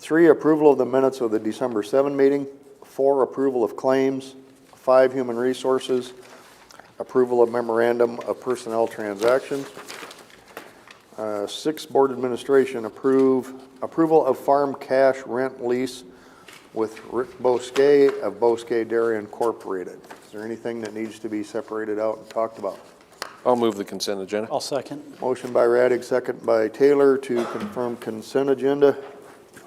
3, approval of the minutes of the December 7 meeting. 4, approval of claims. 5, human resources. Approval of memorandum of personnel transactions. 6, board administration, approval of farm cash rent lease with Rick Bosquet of Bosquet Dairy Incorporated. Is there anything that needs to be separated out and talked about? I'll move the consent agenda. I'll second. Motion by Radig, second by Taylor to confirm consent agenda.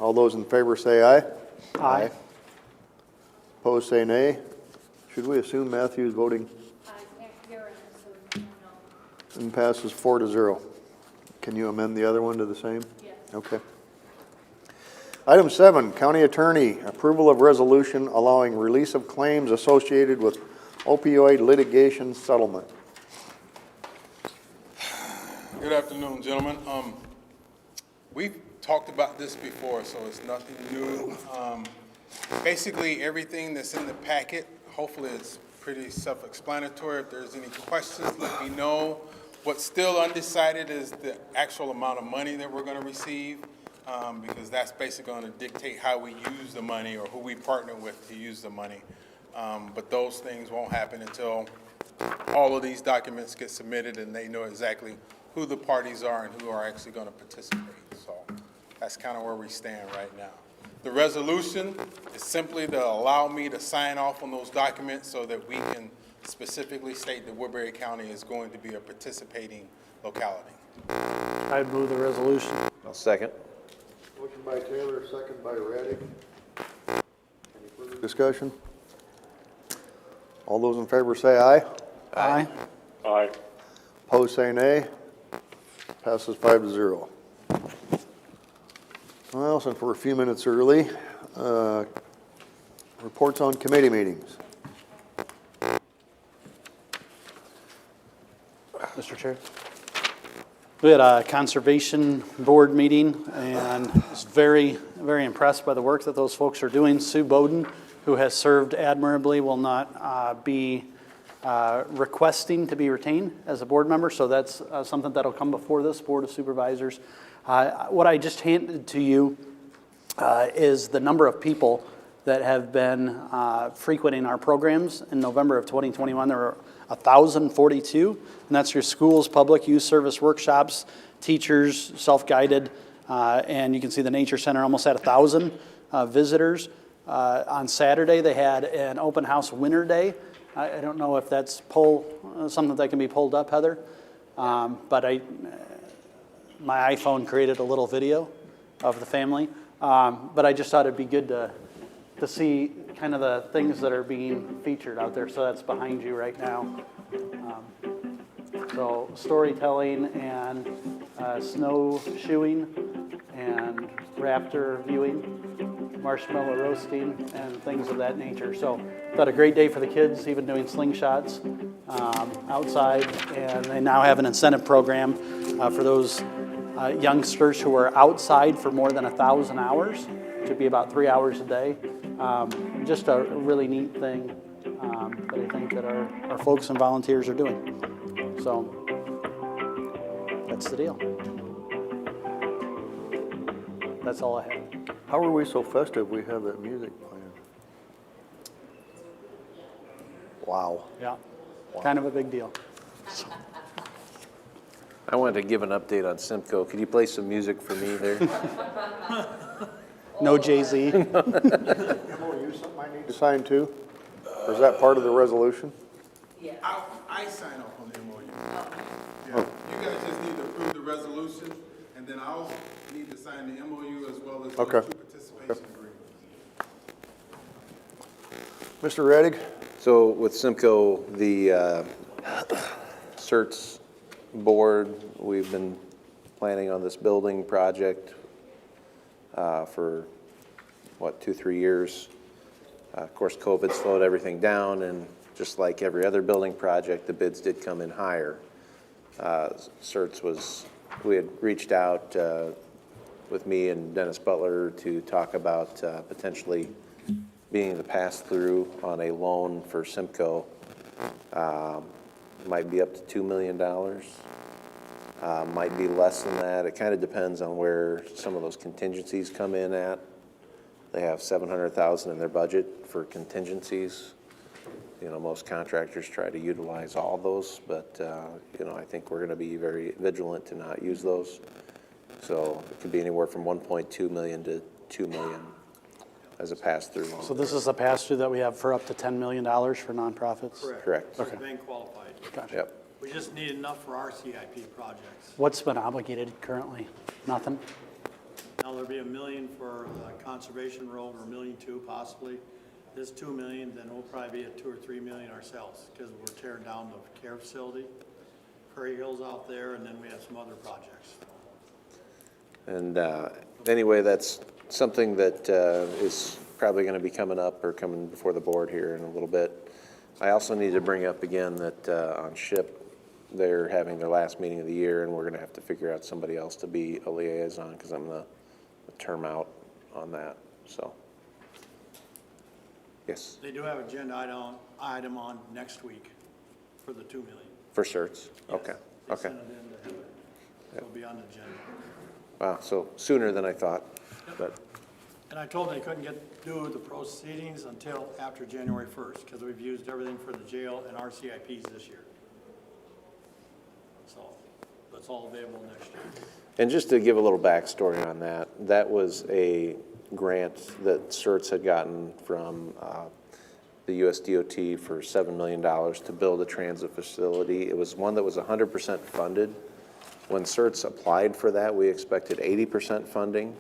All those in favor say aye. Aye. Opposed say nay. Should we assume Matthew is voting? And passes 4-0. Can you amend the other one to the same? Yes. Okay. Item 7, county attorney, approval of resolution allowing release of claims associated with opioid litigation settlement. Good afternoon, gentlemen. We've talked about this before, so it's nothing new. Basically, everything that's in the packet, hopefully it's pretty self-explanatory. If there's any questions, let me know. What's still undecided is the actual amount of money that we're going to receive, because that's basically going to dictate how we use the money or who we partner with to use the money. But those things won't happen until all of these documents get submitted and they know exactly who the parties are and who are actually going to participate. So that's kind of where we stand right now. The resolution is simply to allow me to sign off on those documents so that we can specifically state that Woodbury County is going to be a participating locality. I'd move the resolution. I'll second. Motion by Taylor, second by Radig. Any further discussion? All those in favor say aye. Aye. Aye. Opposed say nay. Passes 5-0. Well, since we're a few minutes early, reports on committee meetings. Mr. Chair. We had a conservation board meeting and was very, very impressed by the work that those folks are doing. Sue Bowden, who has served admirably, will not be requesting to be retained as a board member, so that's something that'll come before this Board of Supervisors. What I just handed to you is the number of people that have been frequenting our programs. In November of 2021, there were 1,042, and that's your schools, public youth service workshops, teachers, self-guided, and you can see the Nature Center almost had 1,000 visitors. On Saturday, they had an open house winter day. I don't know if that's something that can be pulled up, Heather, but my iPhone created a little video of the family, but I just thought it'd be good to see kind of the things that are being featured out there. So that's behind you right now. So storytelling and snowshoeing and raptor viewing, marshmallow roasting, and things of that nature. So thought a great day for the kids, even doing slingshots outside. And they now have an incentive program for those youngsters who are outside for more than 1,000 hours. It should be about 3 hours a day. Just a really neat thing that I think that our folks and volunteers are doing. So that's the deal. That's all I have. How are we so festive we have that music playing? Wow. Yeah, kind of a big deal. I wanted to give an update on Simcoe. Could you play some music for me there? No Jay-Z. MOU something I need to sign too? Or is that part of the resolution? I sign off on the MOU. Yeah. You guys just need to approve the resolution, and then I'll need to sign the MOU as well as the Okay. two participation agreements. Mr. Radig? So with Simcoe, the CERTS board, we've been planning on this building project for, 2-3 years. Of course, COVID slowed everything down, and just like every other building project, the bids did come in higher. CERTS we had reached out with me and Dennis Butler to talk about potentially being the pass-through on a loan for Simcoe. Might be up to $2 million. Might be less than that. It kind of depends on where some of those contingencies come in at. They have $700,000 in their budget for contingencies. You know, most contractors try to utilize all those, but, you know, I think we're gonna be very vigilant to not use those. So it could be anywhere from 1.2 million to 2 million as a pass-through loan. So this is a pass-through that we have for up to $10 million for nonprofits? Correct. So bank qualified. Gotcha. Yep. We just need enough for our CIP projects. What's been obligated currently? Nothing? Now, there'll be $1 million for Conservation Road, or $1.2 million possibly. This $2 million, then we'll probably be at $2 or $3 million ourselves, because we're tearing down the care facility, Prairie Hills out there, and then we have some other projects. And anyway, that's something that is probably going to be coming up or coming before the board here in a little bit. I also need to bring up again that on SHIP, they're having their last meeting of the year, and we're going to have to figure out somebody else to be a liaison, because I'm the term out on that, so. Yes, They do have an agenda item on next week for the $2 million. for certs, okay, Yes, they okay. sent it in to have it. It'll be on the agenda. Wow, so sooner than I thought, but, And I told them they couldn't do the proceedings until after January 1st, because we've used everything for the jail and our CIPs this year. So that's all available next year. and just to give a little backstory on that, that was a grant that certs had gotten from the US DOT for $7 million to build a transit facility. It was one that was 100% funded. When certs applied for that, we expected 80% funding.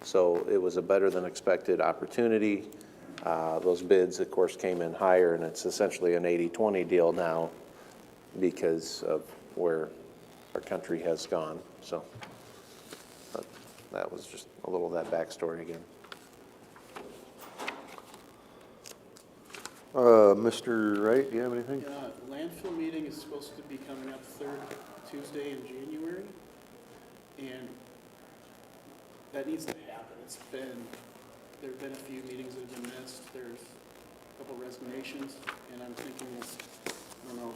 So it was a better than expected opportunity. Those bids, of course, came in higher, and it's essentially an 80-20 deal now because of where our country has gone. So but that was just a little of that backstory again. Mr. Wright, do you have anything? Landfill meeting is supposed to be coming up third Tuesday in January, and that needs to happen. There've been a few meetings that have been missed. There's a couple resignations, and I'm thinking I don't know,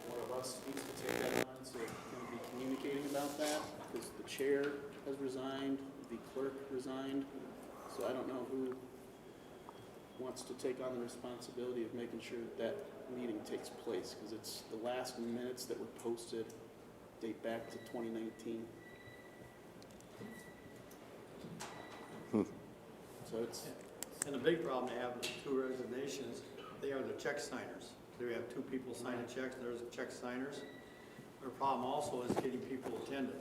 one of us needs to take that on, so we'll be communicating about that, because the chair has resigned, the clerk resigned, so I don't know who wants to take on the responsibility of making sure that meeting takes place, because it's the last minutes that were posted date back to 2019. So it's, And the big problem they have with the two resignations, they are the check signers. So we have two people signing checks, there's the check signers. Their problem also is getting people attended.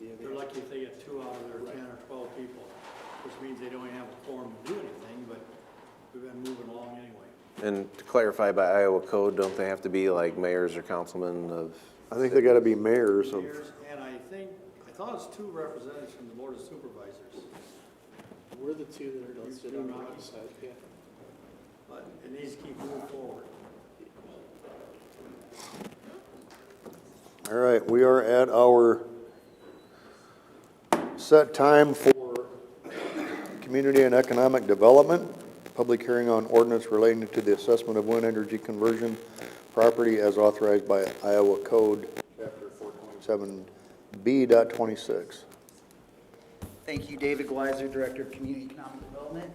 They're lucky if they get 2 out of their 10 or 12 people, which means they don't even have a quorum to do anything, but we've been moving along anyway. And to clarify, by Iowa code, don't they have to be like mayors or councilmen of? I think they gotta be mayors of, And I thought it was 2 representatives from the Board of Supervisors, we're the two that are listed on the website, yeah. but it needs to keep moving forward. all right, we are at our set time for community and economic development. Public hearing on ordinance relating to the assessment of wind energy conversion property as authorized by Iowa Code, Chapter 427B.26. Thank you, David Gleiser, Director of Community Economic Development.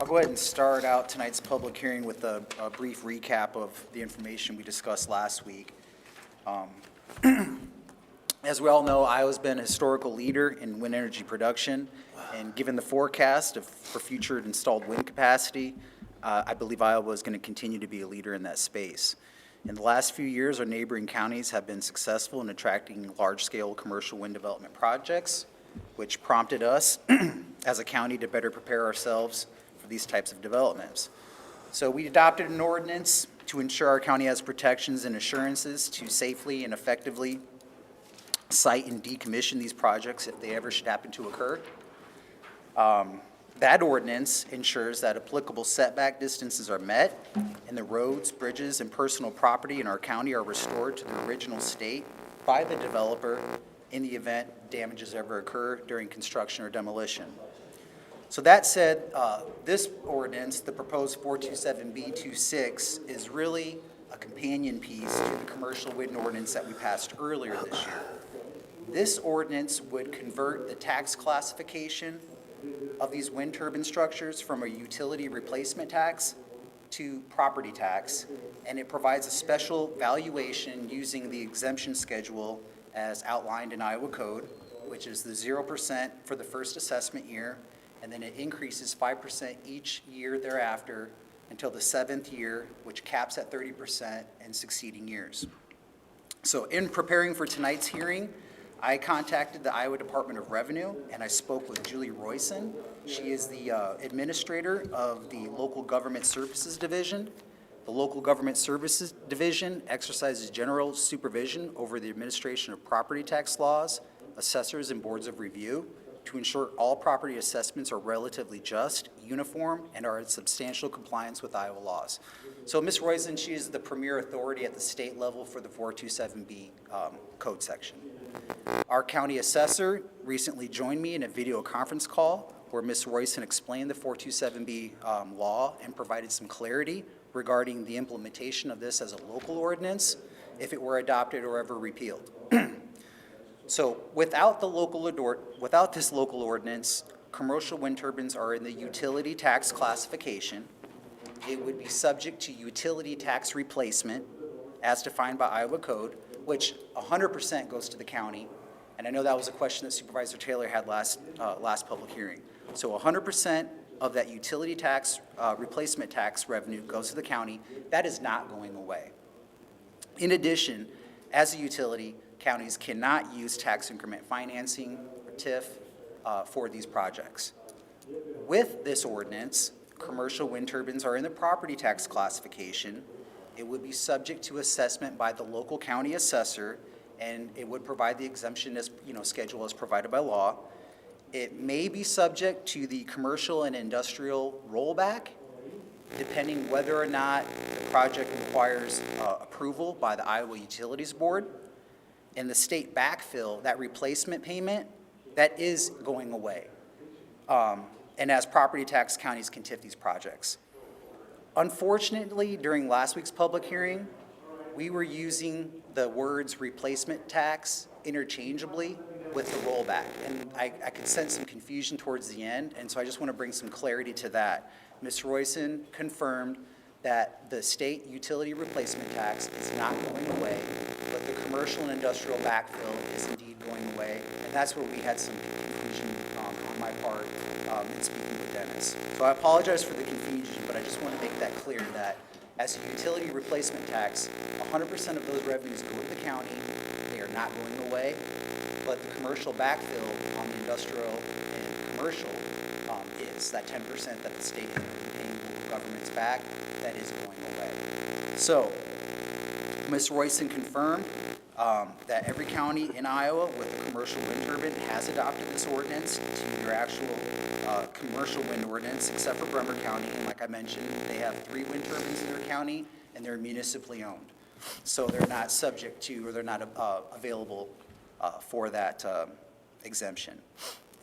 I'll go ahead and start out tonight's public hearing with a brief recap of the information we discussed last week. As we all know, Iowa's been a historical leader in wind energy production, and given the forecast for future installed wind capacity, I believe Iowa is going to continue to be a leader in that space. In the last few years, our neighboring counties have been successful in attracting large-scale commercial wind development projects, which prompted us as a county to better prepare ourselves for these types of developments. So we adopted an ordinance to ensure our county has protections and assurances to safely and effectively site and decommission these projects if they ever should happen to occur. That ordinance ensures that applicable setback distances are met and the roads, bridges, and personal property in our county are restored to their original state by the developer in the event damages ever occur during construction or demolition. So that said, this ordinance, the proposed 427B26, is really a companion piece to the commercial wind ordinance that we passed earlier this year. This ordinance would convert the tax classification of these wind turbine structures from a utility replacement tax to property tax, and it provides a special valuation using the exemption schedule as outlined in Iowa Code, which is the 0% for the first assessment year, and then it increases 5% each year thereafter until the 7th year, which caps at 30% in succeeding years. So in preparing for tonight's hearing, I contacted the Iowa Department of Revenue, and I spoke with Julie Royson. She is the administrator of the Local Government Services Division. The Local Government Services Division exercises general supervision over the administration of property tax laws, assessors, and boards of review to ensure all property assessments are relatively just, uniform, and are in substantial compliance with Iowa laws. So Ms. Royson, she is the premier authority at the state level for the 427B code section. Our county assessor recently joined me in a video conference call where Ms. Royson explained the 427B law and provided some clarity regarding the implementation of this as a local ordinance if it were adopted or ever repealed. So without this local ordinance, commercial wind turbines are in the utility tax classification. It would be subject to utility tax replacement as defined by Iowa Code, which 100% goes to the county. And I know that was a question that Supervisor Taylor had last public hearing. So 100% of that utility tax, replacement tax revenue goes to the county. That is not going away. In addition, as a utility, counties cannot use tax increment financing or TIF for these projects. With this ordinance, commercial wind turbines are in the property tax classification. It would be subject to assessment by the local county assessor, and it would provide the exemption as, schedule as provided by law. It may be subject to the commercial and industrial rollback, depending whether or not the project requires approval by the Iowa Utilities Board. And the state backfill, that replacement payment, that is going away. And as property tax, counties can TIF these projects. Unfortunately, during last week's public hearing, we were using the words replacement tax interchangeably with the rollback. And I could sense some confusion towards the end, and so I just want to bring some clarity to that. Ms. Royson confirmed that the state utility replacement tax is not going away, but the commercial and industrial backfill is indeed going away. And that's where we had some confusion on my part in speaking with Dennis. So I apologize for the confusion, but I just want to make that clear that as a utility replacement tax, 100% of those revenues go to the county. They are not going away, but the commercial backfill on the industrial and commercial is that 10% that the state is paying local governments back, that is going away. So Ms. Royson confirmed that every county in Iowa with a commercial wind turbine has adopted this ordinance to their actual commercial wind ordinance, except for Bremer County. And like I mentioned, they have 3 wind turbines in their county, and they're municipally owned. So they're not subject to, or they're not available for that exemption.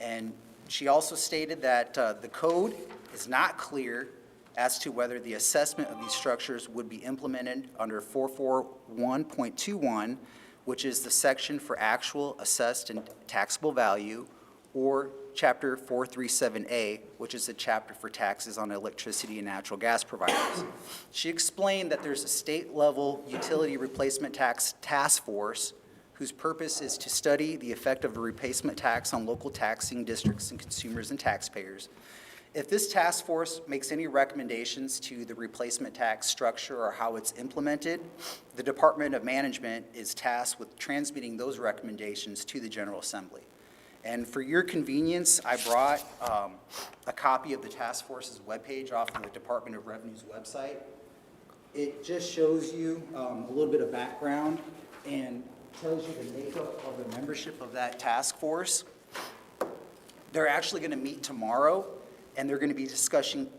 And she also stated that the code is not clear as to whether the assessment of these structures would be implemented under 441.21, which is the section for actual assessed and taxable value, or Chapter 437A, which is the chapter for taxes on electricity and natural gas providers. She explained that there's a state-level utility replacement tax task force whose purpose is to study the effect of the replacement tax on local taxing districts and consumers and taxpayers. If this task force makes any recommendations to the replacement tax structure or how it's implemented, the Department of Management is tasked with transmitting those recommendations to the General Assembly. And for your convenience, I brought a copy of the task force's webpage off of the Department of Revenue's website. It just shows you a little bit of background and tells you the makeup of the membership of that task force. They're actually going to meet tomorrow, and they're going to be discussing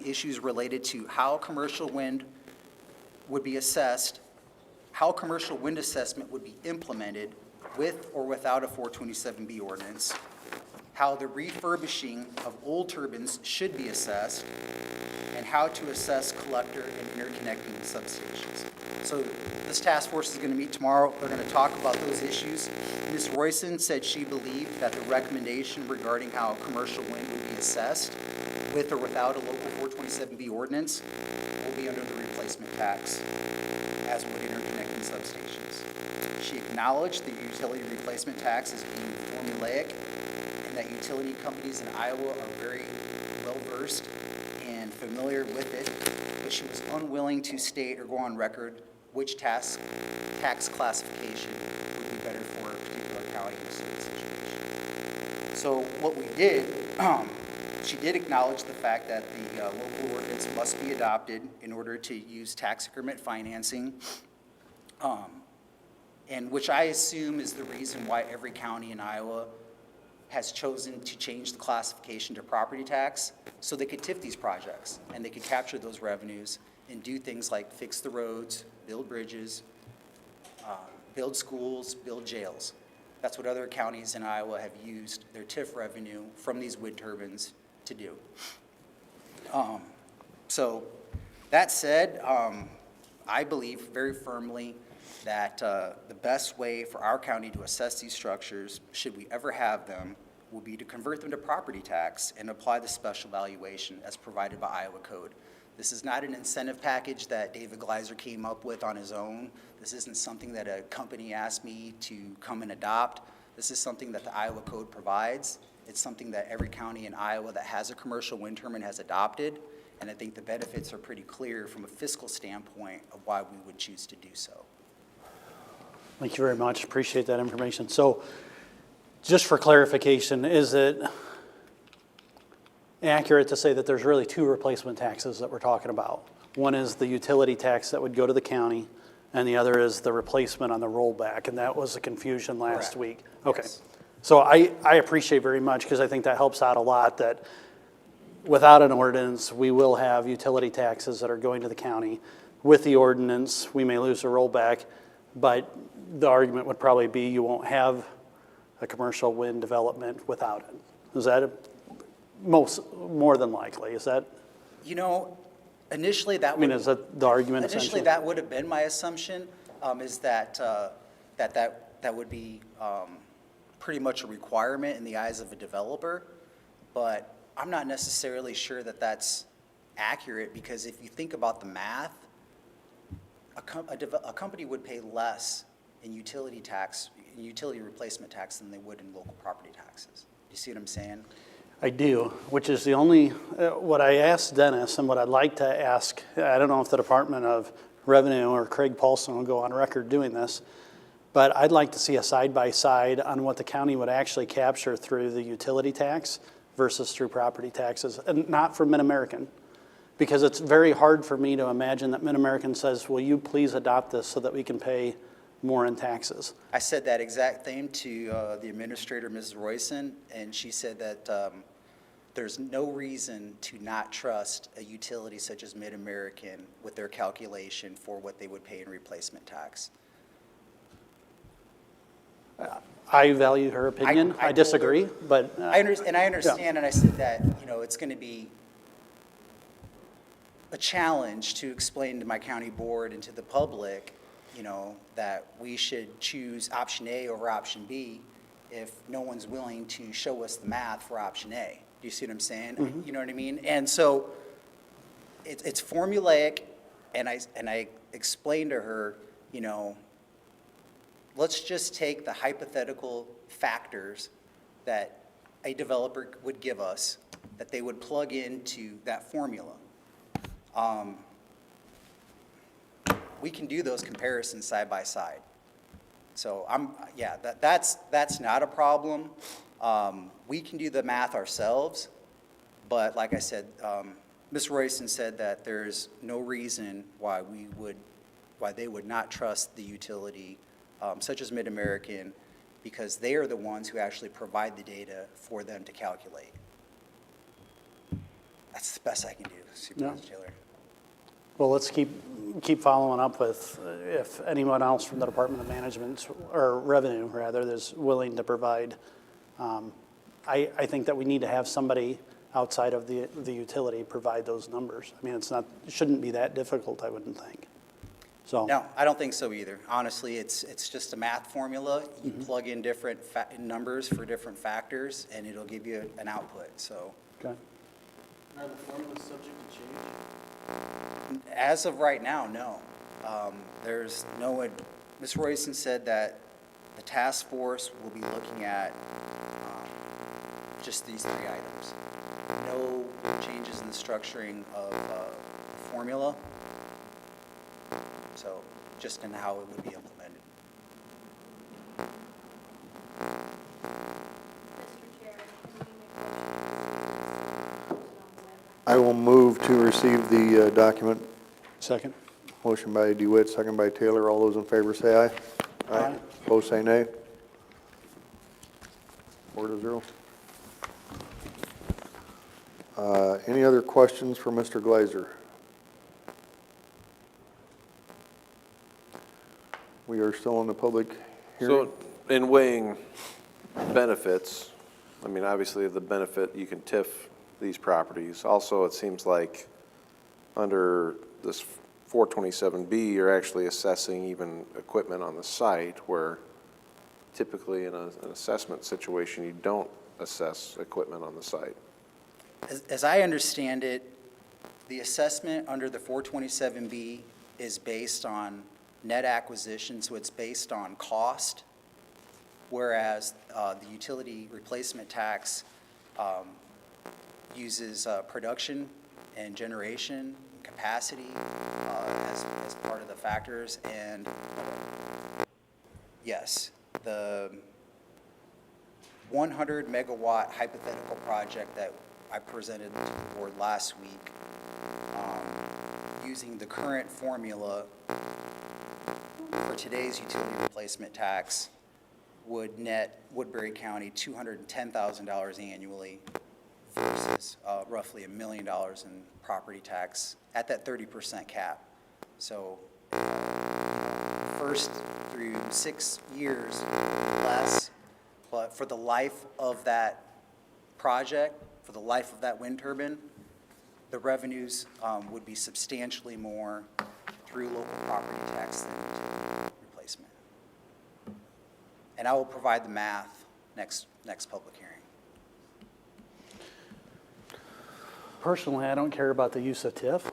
issues related to how commercial wind would be assessed, how commercial wind assessment would be implemented with or without a 427B ordinance, how the refurbishing of old turbines should be assessed, and how to assess collector and interconnecting substations. So this task force is going to meet tomorrow. They're going to talk about those issues. Ms. Royson said she believed that the recommendation regarding how commercial wind would be assessed with or without a local 427B ordinance will be under the replacement tax, as would interconnecting substations. She acknowledged the utility replacement tax as being formulaic and that utility companies in Iowa are very well-versed and familiar with it, but she was unwilling to state or go on record which tax classification would be better for a particular county in a certain situation. So what we did, she did acknowledge the fact that the local ordinance must be adopted in order to use tax increment financing, and which I assume is the reason why every county in Iowa has chosen to change the classification to property tax so they could TIF these projects and they could capture those revenues and do things like fix the roads, build bridges, build schools, build jails. That's what other counties in Iowa have used their TIF revenue from these wind turbines to do. So that said, I believe very firmly that the best way for our county to assess these structures, should we ever have them, will be to convert them to property tax and apply the special valuation as provided by Iowa code. This is not an incentive package that David Gleiser came up with on his own. This isn't something that a company asked me to come and adopt. This is something that the Iowa code provides. It's something that every county in Iowa that has a commercial wind turbine has adopted, and I think the benefits are pretty clear from a fiscal standpoint of why we would choose to do so. Thank you very much. Appreciate that information. So just for clarification, is it accurate to say that there's really two replacement taxes that we're talking about? One is the utility tax that would go to the county, and the other is the replacement on the rollback, and that was the confusion last Correct. week. Okay. Yes. So I appreciate very much, because I think that helps out a lot, that without an ordinance, we will have utility taxes that are going to the county. With the ordinance, we may lose the rollback, but the argument would probably be you won't have a commercial wind development without it. Is that more than likely? Is that, You know, initially that I mean, would, is that the argument initially essentially? that would have been my assumption, is that that would be pretty much a requirement in the eyes of a developer, but I'm not necessarily sure that that's accurate, because if you think about the math, a company would pay less in utility tax, utility replacement tax, than they would in local property taxes. Do you see what I'm saying? I do, which is the only, what I asked Dennis and what I'd like to ask, I don't know if the Department of Revenue or Craig Paulson will go on record doing this, but I'd like to see a side-by-side on what the county would actually capture through the utility tax versus through property taxes, and not for Mid-American. Because it's very hard for me to imagine that Mid-American says, will you please adopt this so that we can pay more in taxes? I said that exact thing to the administrator, Mrs. Royson, and she said that there's no reason to not trust a utility such as Mid-American with their calculation for what they would pay in replacement tax. I value her opinion. I I disagree, but. I understand, and I said that, it's going to be a challenge to explain to my county board and to the public, that we should choose option A over option B if no one's willing to show us the math for option A. Do you see what I'm saying? Mm-hmm. You know what I mean? And so it's formulaic, and I explained to her, let's just take the hypothetical factors that a developer would give us, that they would plug into that formula. We can do those comparisons side by side. So that's not a problem. We can do the math ourselves, but like I said, Ms. Royson said that there's no reason why they would not trust the utility, such as Mid-American, because they are the ones who actually provide the data for them to calculate. That's the best I can do, Supervisor Taylor. Well, let's keep following up with if anyone else from the Department of Management, or Revenue rather, is willing to provide. I think that we need to have somebody outside of the utility provide those numbers. I mean, it shouldn't be that difficult, I wouldn't think. So. No, I don't think so either. Honestly, it's just a math formula. You plug in different numbers for different factors, and it'll give you an output, so. Okay. Are the formulas subject to change? As of right now, no. There's no, Ms. Royson said that the task force will be looking at just these 3 items. No changes in the structuring of the formula, so just in how it would be implemented. Mr. Chair, can we make a motion? I will move to receive the document. Second? Motion by DeWitt, second by Taylor. All those in favor say aye. Aye. Opposed, say nay. 4-0. Any other questions for Mr. Gleiser? We are still in the public hearing. So in weighing benefits, I mean, obviously the benefit, you can TIF these properties. Also, it seems like under this 427B, you're actually assessing even equipment on the site where typically in an assessment situation, you don't assess equipment on the site. As I understand it, the assessment under the 427B is based on net acquisition, so it's based on cost, whereas the utility replacement tax uses production and generation capacity as part of the factors. And yes, the 100 megawatt hypothetical project that I presented to the board last week, using the current formula for today's utility replacement tax would net Woodbury County $210,000 annually versus roughly $1 million in property tax at that 30% cap. So first through 6 years less, but for the life of that project, for the life of that wind turbine, the revenues would be substantially more through local property tax than utility replacement. And I will provide the math next public hearing. Personally, I don't care about the use of TIF.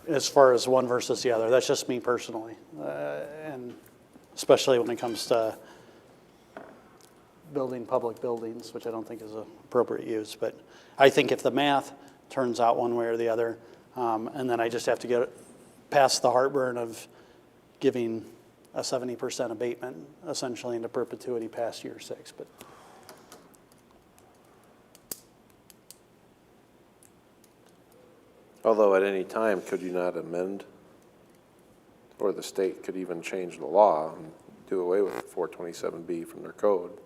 As far as one versus the other, that's just me personally. And especially when it comes to building public buildings, which I don't think is an appropriate use. But I think if the math turns out one way or the other, and then I just have to get past the heartburn of giving a 70% abatement essentially into perpetuity past year 6. But Although at any time, could you not amend, or the state could even change the law and do away with 427B from their code?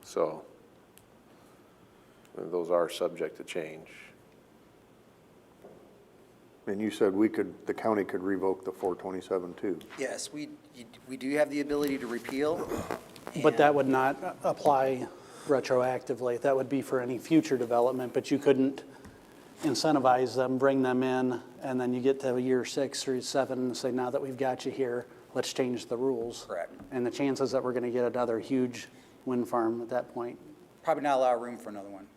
So, and those are subject to change. And you said the county could revoke the 427 too. Yes, we do have the ability to repeal. But that would not apply retroactively. That would be for any future development, but you couldn't incentivize them, bring them in, and then you get to year 6 or 7 and say, now that we've got you here, let's change the rules. Correct. And the chances that we're going to get another huge wind farm at that point. Probably not a lot of room for another one.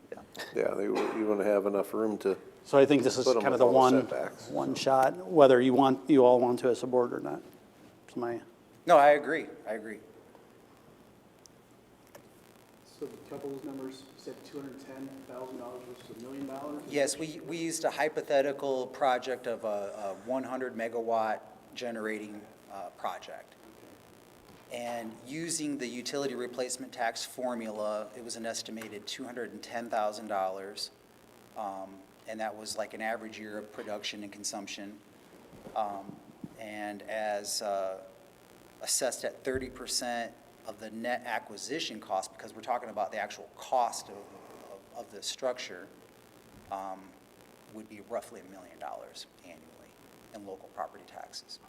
Yeah, you wouldn't have enough room to, So I think this is Put 'em kind of with the all the one, setbacks. one shot, whether you all want to as a board or not. It's my, No, I agree. So a couple of those numbers said $210,000 versus $1 million? Yes, we used a hypothetical project of a 100 megawatt generating project. And using the utility replacement tax formula, it was an estimated $210,000. And that was like an average year of production and consumption. And as assessed at 30% of the net acquisition cost, because we're talking about the actual cost of the structure, would be roughly $1 million annually in local property taxes.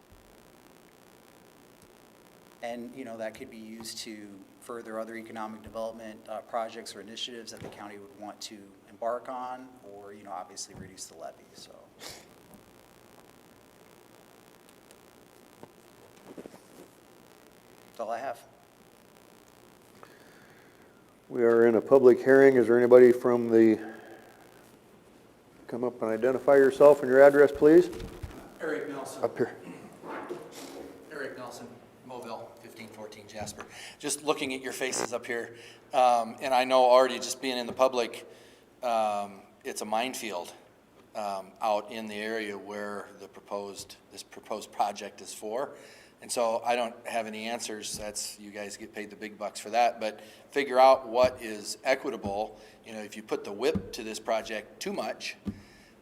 And, that could be used to further other economic development projects or initiatives that the county would want to embark on, or, obviously reduce the levy, so. That's all I have. We are in a public hearing. Is there anybody from the, come up and identify yourself and your address, please? Eric Nelson. Up here. Eric Nelson, Mobile, 1514 Jasper. Just looking at your faces up here, and I know already just being in the public, it's a minefield out in the area where this proposed project is for. And so I don't have any answers. That's, you guys get paid the big bucks for that, but figure out what is equitable. You know, if you put the whip to this project too much,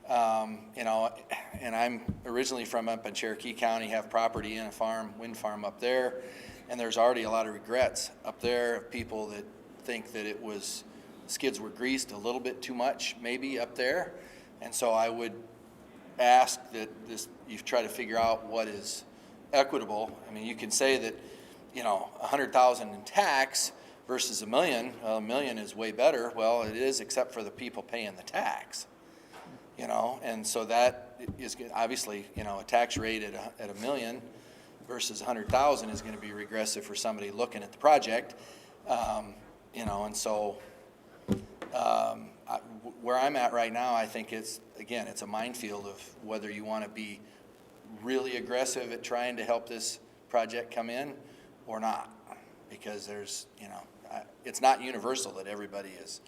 you know, and I'm originally from up in Cherokee County, have property in a wind farm up there, and there's already a lot of regrets up there of people that think that skids were greased a little bit too much, maybe up there. And so I would ask that you try to figure out what is equitable. I mean, you can say that, you know, 100,000 in tax versus $1 million. Well, $1 million is way better. Well, it is, except for the people paying the tax. You know, and so that is obviously, you know, a tax rate at $1 million versus 100,000 is going to be regressive for somebody looking at the project. You know, and so where I'm at right now, I think it's a minefield of whether you want to be really aggressive at trying to help this project come in or not, because there's, you know, it's not universal that everybody is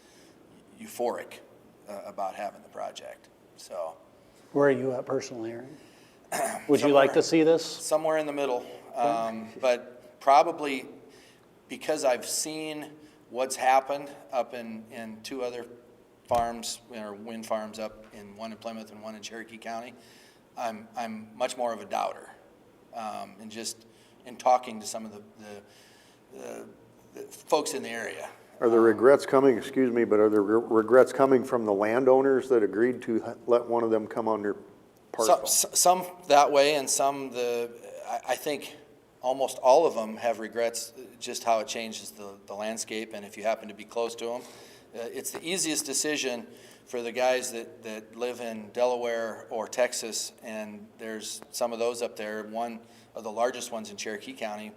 euphoric about having the project. So, Where are you at personally, Aaron? Would you like to see this? somewhere in the middle, but probably because I've seen what's happened up in two other farms, or wind farms up one in Plymouth and one in Cherokee County, I'm much more of a doubter, and just in talking to some of the folks in the area. Are the regrets coming, excuse me, but are the regrets coming from the landowners that agreed to let one of them come on their parcel? Some that way, and some I think almost all of them have regrets just how it changes the landscape, and if you happen to be close to them. It's the easiest decision for the guys that live in Delaware or Texas, and there's some of those up there. One of the largest ones in Cherokee County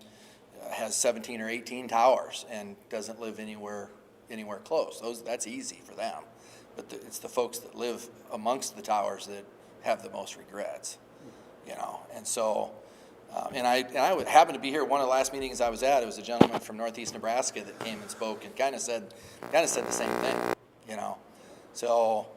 has 17 or 18 towers and doesn't live anywhere close. That's easy for them, but it's the folks that live amongst the towers that have the most regrets, you know. And so, and I would happen to be here. One of the last meetings I was at, it was a gentleman from Northeast Nebraska that came and spoke and kind of said the same thing, you know. So,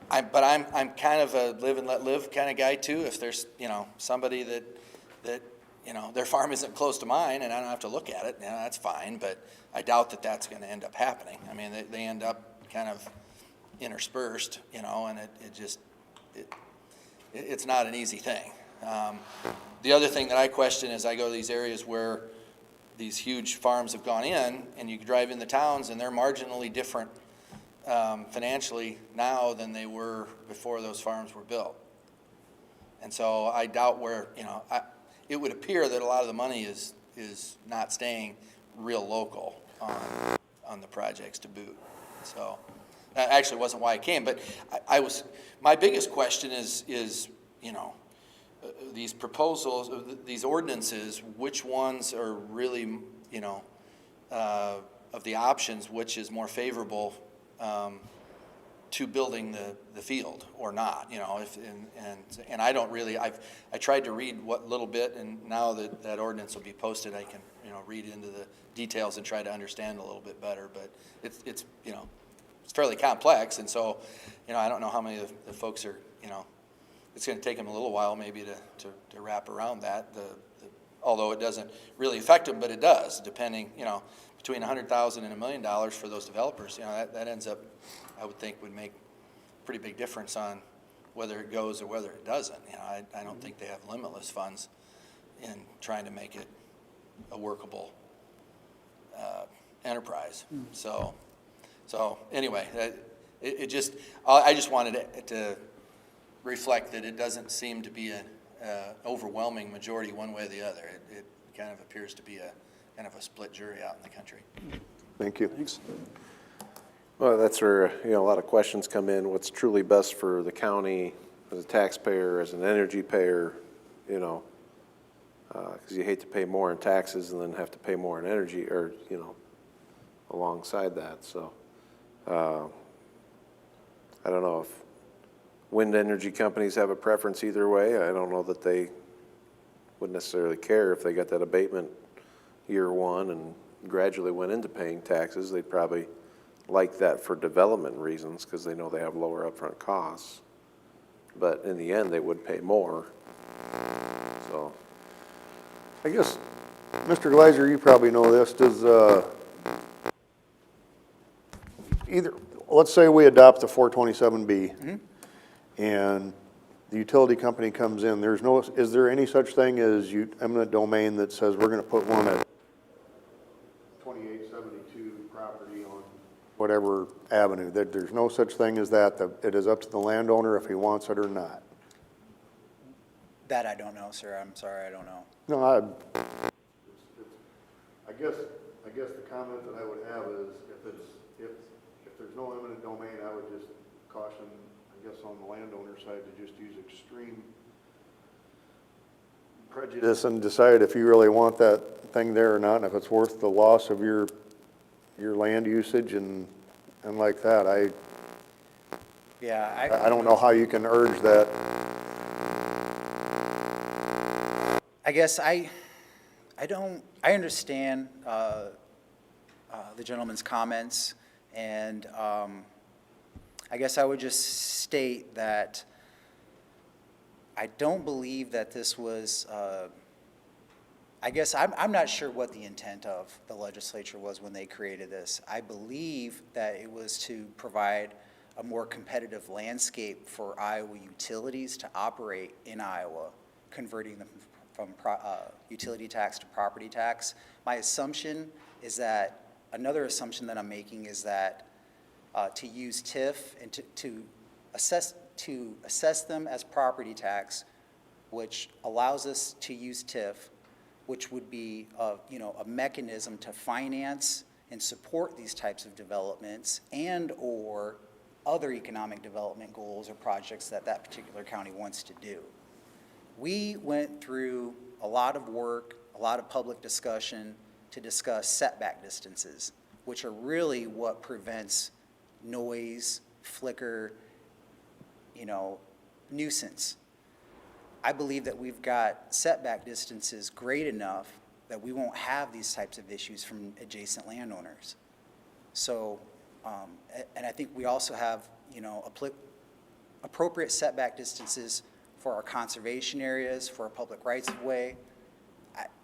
I'm kind of a live and let live kind of guy too. If there's, you know, somebody that you know, their farm isn't close to mine and I don't have to look at it, you know, that's fine, but I doubt that that's going to end up happening. I mean, they end up kind of interspersed, you know, and it's not an easy thing. The other thing that I question is I go to these areas where these huge farms have gone in, and you drive in the towns and they're marginally different financially now than they were before those farms were built. And so I doubt where, you know, it would appear that a lot of the money is not staying real local on the projects to boot. So that actually wasn't why I came, but my biggest question is, you know, these proposals, these ordinances, which ones are really, you know, of the options, which is more favorable to building the field or not, you know, and I don't really, I tried to read what little bit, and now that ordinance will be posted, I can, you know, read into the details and try to understand a little bit better, but it's you know, it's fairly complex, and so, you know, I don't know how many of the folks are, you know, it's going to take them a little while maybe to wrap around that, although it doesn't really affect them, but it does, depending, you know, between $100,000 and $1 million for those developers, you know, that ends up, I would think, would make a pretty big difference on whether it goes or whether it doesn't. You know, I don't think they have limitless funds in trying to make it a workable enterprise. So anyway, I just wanted to reflect that it doesn't seem to be an overwhelming majority one way or the other. It kind of appears to be kind of a split jury out in the country. Thank you. Thanks. Well, that's where, you know, a lot of questions come in. What's truly best for the county, as a taxpayer, as an energy payer, you know, because you hate to pay more in taxes and then have to pay more in energy, or, you know, alongside that, so. I don't know if wind energy companies have a preference either way. I don't know that they would necessarily care if they got that abatement year one and gradually went into paying taxes. They'd probably like that for development reasons because they know they have lower upfront costs. But in the end, they would pay more. So, I guess, Mr. Gleiser, you probably know this, does, either, let's say we adopt the 427B, and the utility company comes in, there's no, is there any such thing as eminent domain that says we're gonna put one at 2872 property on whatever avenue, that there's no such thing as that it is up to the landowner if he wants it or not? That I don't know, sir. I'm sorry, I don't know. No, I guess the comment that I would have is if there's no eminent domain, I would just caution, I guess, on the landowner side to just use extreme prejudice and decide if you really want that thing there or not, and if it's worth the loss of your land usage and like that. Yeah, I don't know how you can urge that. I guess I understand the gentleman's comments, and I guess I would just state that I don't believe that this was, I guess I'm not sure what the intent of the legislature was when they created this. I believe that it was to provide a more competitive landscape for Iowa utilities to operate in Iowa, converting them from utility tax to property tax. My assumption is that, another assumption that I'm making is that to use TIF and to assess them as property tax, which allows us to use TIF, which would be a mechanism to finance and support these types of developments and or other economic development goals or projects that that particular county wants to do. We went through a lot of work, a lot of public discussion to discuss setback distances, which are really what prevents noise, flicker, nuisance. I believe that we've got setback distances great enough that we won't have these types of issues from adjacent landowners. So, and I think we also have, appropriate setback distances for our conservation areas, for our public rights of way.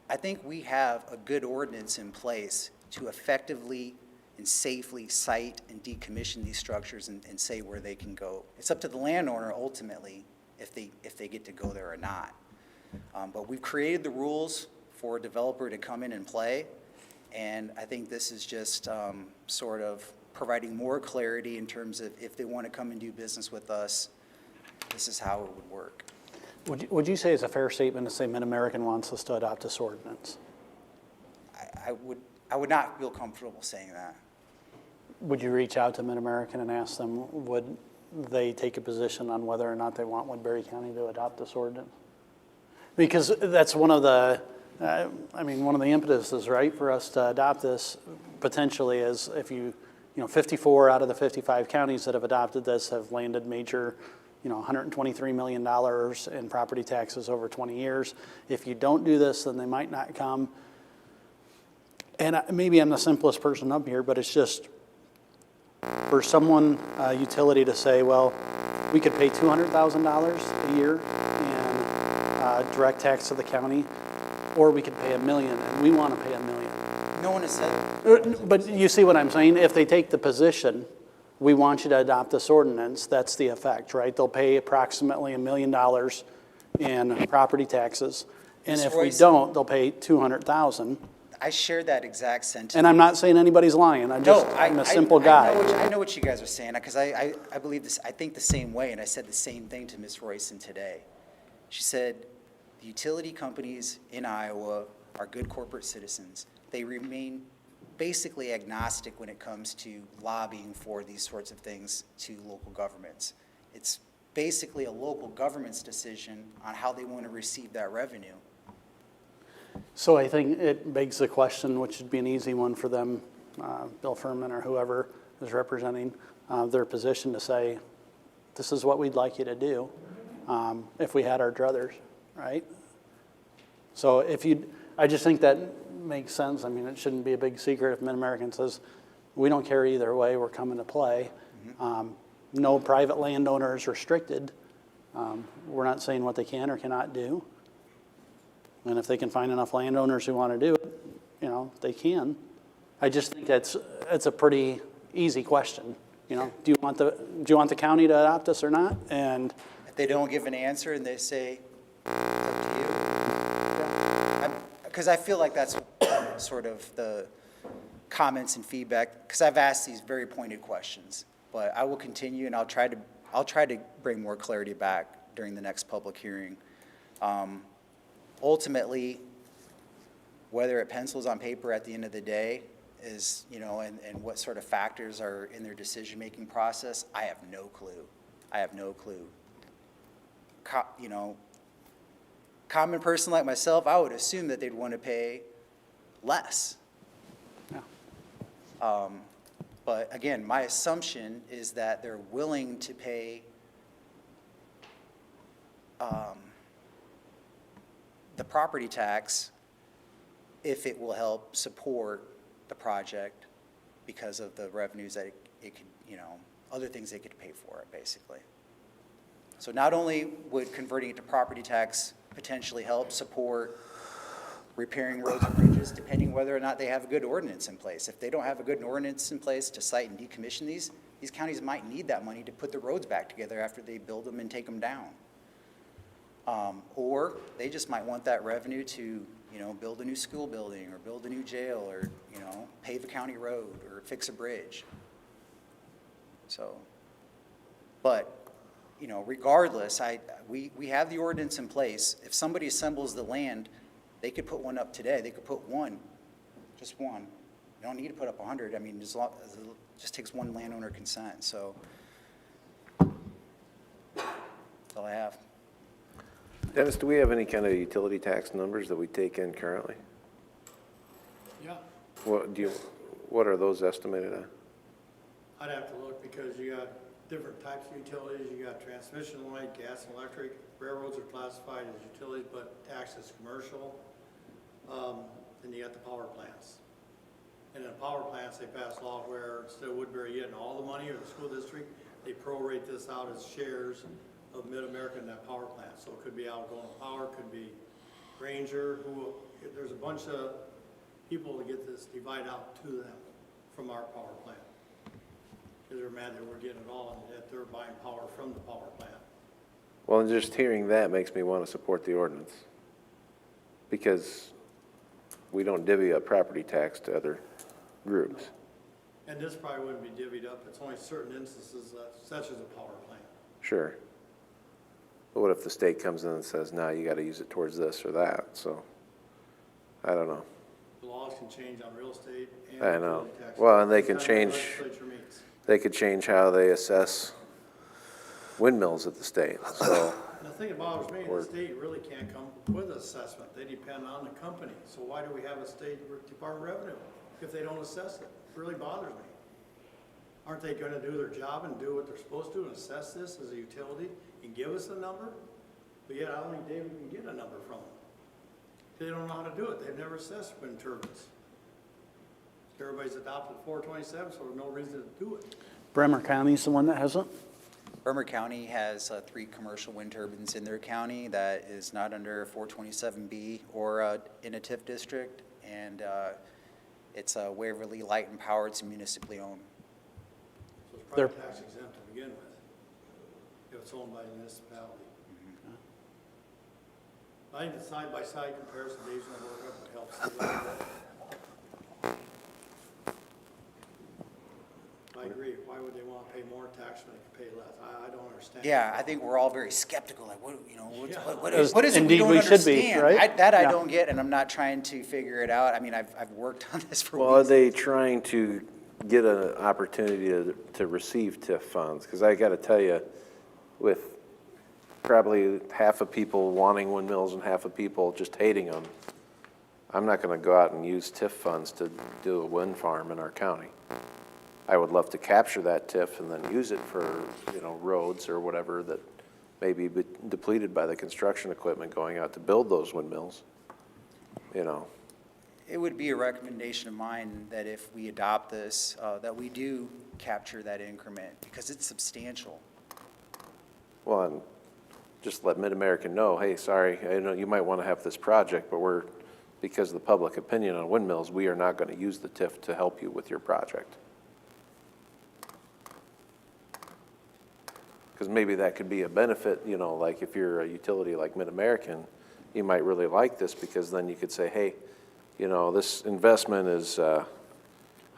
I think we have a good ordinance in place to effectively and safely site and decommission these structures and say where they can go. It's up to the landowner ultimately if they get to go there or not. But we've created the rules for a developer to come in and play, and I think this is just sort of providing more clarity in terms of if they want to come and do business with us, this is how it would work. Would you say it's a fair statement to say Mid-American wants us to adopt this ordinance? I would not feel comfortable saying that. Would you reach out to Mid-American and ask them, would they take a position on whether or not they want Woodbury County to adopt this ordinance? Because that's one of the, one of the impetuses, right, for us to adopt this potentially is if 54 out of the 55 counties that have adopted this have landed major, $123 million in property taxes over 20 years. If you don't do this, then they might not come. And maybe I'm the simplest person up here, but it's just for someone, utility to say, well, we could pay $200,000 a year in direct tax to the county, or we could pay $1 million, and we want to pay $1 million. No one has said. But you see what I'm saying? If they take the position, we want you to adopt this ordinance, that's the effect, right? They'll pay approximately $1 million in property taxes. And if we don't, they'll pay $200,000. I share that exact sentiment. And I'm not saying anybody's lying. I'm a simple guy. I know what you guys are saying, because I believe this, I think the same way, and I said the same thing to Ms. Royson today. She said, the utility companies in Iowa are good corporate citizens. They remain basically agnostic when it comes to lobbying for these sorts of things to local governments. It's basically a local government's decision on how they want to receive that revenue. So I think it begs the question, which would be an easy one for them, Bill Furman or whoever is representing their position, to say, this is what we'd like you to do, if we had our druthers, right? So I just think that makes sense. I mean, it shouldn't be a big secret if Mid-American says, we don't care either way, we're coming to play. No private landowner is restricted. We're not saying what they can or cannot do. And if they can find enough landowners who want to do it, you know, they can. I just think it's a pretty easy question. You know, do you want the county to adopt us or not? And If they don't give an answer and they say, it's up to you. Because I feel like that's sort of the comments and feedback, because I've asked these very pointed questions. But I will continue, and I'll try to bring more clarity back during the next public hearing. Ultimately, whether it pencils on paper at the end of the day is, you know, and what sort of factors are in their decision-making process, I have no clue. I have no clue. You know, common person like myself, I would assume that they'd want to pay less. yeah. But again, my assumption is that they're willing to pay the property tax if it will help support the project because of the revenues that it could, you know, other things they could pay for it, basically. So not only would converting it to property tax potentially help support repairing roads and bridges, depending whether or not they have a good ordinance in place. If they don't have a good ordinance in place to site and decommission these counties might need that money to put the roads back together after they build them and take them down. Or they just might want that revenue to, you know, build a new school building or build a new jail or, you know, pave a county road or fix a bridge. So, but, you know, regardless, we have the ordinance in place. If somebody assembles the land, they could put one up today. They could put one, just one. You don't need to put up 100. I mean, it just takes one landowner consent. So that's all I have. Dennis, do we have any kind of utility tax numbers that we take in currently? Yeah, What are those estimated at? I'd have to look because you got different types of utilities. You got transmission line, gas and electric. Railroads are classified as utilities, but taxed as commercial. Then you got the power plants. And in power plants, they pass law where instead of Woodbury getting all the money or the school district, they prorate this out as shares of Mid-America in that power plant. So it could be Algona Power, could be Granger, there's a bunch of people that get this divided out to them from our power plant. Because they're mad that we're getting it all and that they're buying power from the power plant. Well, and just hearing that makes me want to support the ordinance. Because we don't divvy up property tax to other groups. And this probably wouldn't be divvied up. It's only certain instances, such as a power plant. Sure. But what if the state comes in and says, no, you got to use it towards this or that? So, I don't know. The laws can change on real estate and I know. utility tax. Well, and they can Anytime the change, legislature meets. they could change how they assess windmills at the state, so. And the thing that bothers me, the state really can't come with an assessment. They depend on the company. So why do we have a state department of revenue if they don't assess it? It really bothers me. Aren't they gonna do their job and do what they're supposed to and assess this as a utility and give us a number? But yet I don't think David can get a number from them. They don't know how to do it. They've never assessed wind turbines. Everybody's adopted 427, so there's no reason to do it. Bremer County's the one that hasn't. Bremer County has 3 commercial wind turbines in their county that is not under 427B or in a TIF district, and it's Waverly Light and Power. It's municipally owned. So it's probably tax exempt to begin with, if it's owned by the municipality. I think the side-by-side comparison, Dave's gonna work up, it helps a little bit. I agree. Why would they want to pay more tax when they can pay less? I don't understand. Yeah, I think we're all very skeptical, like, what, you know, Yeah. what is it we Indeed, don't we should be, understand? right? I Yeah. don't get, and I'm not trying to figure it out. I mean, I've worked on this for Well, are weeks. they trying to get an opportunity to receive TIF funds? Because I got to tell you, with probably half of people wanting windmills and half of people just hating them. I'm not gonna go out and use TIF funds to do a wind farm in our county. I would love to capture that TIF and then use it for, you know, roads or whatever that may be depleted by the construction equipment going out to build those windmills, you know. It would be a recommendation of mine that if we adopt this, that we do capture that increment, because it's substantial. Well, and just let Mid-American know, hey, sorry, I know you might want to have this project, but because of the public opinion on windmills, we are not going to use the TIF to help you with your project. Because maybe that could be a benefit, you know, like if you're a utility like Mid-American, you might really like this, because then you could say, hey, you know, this investment is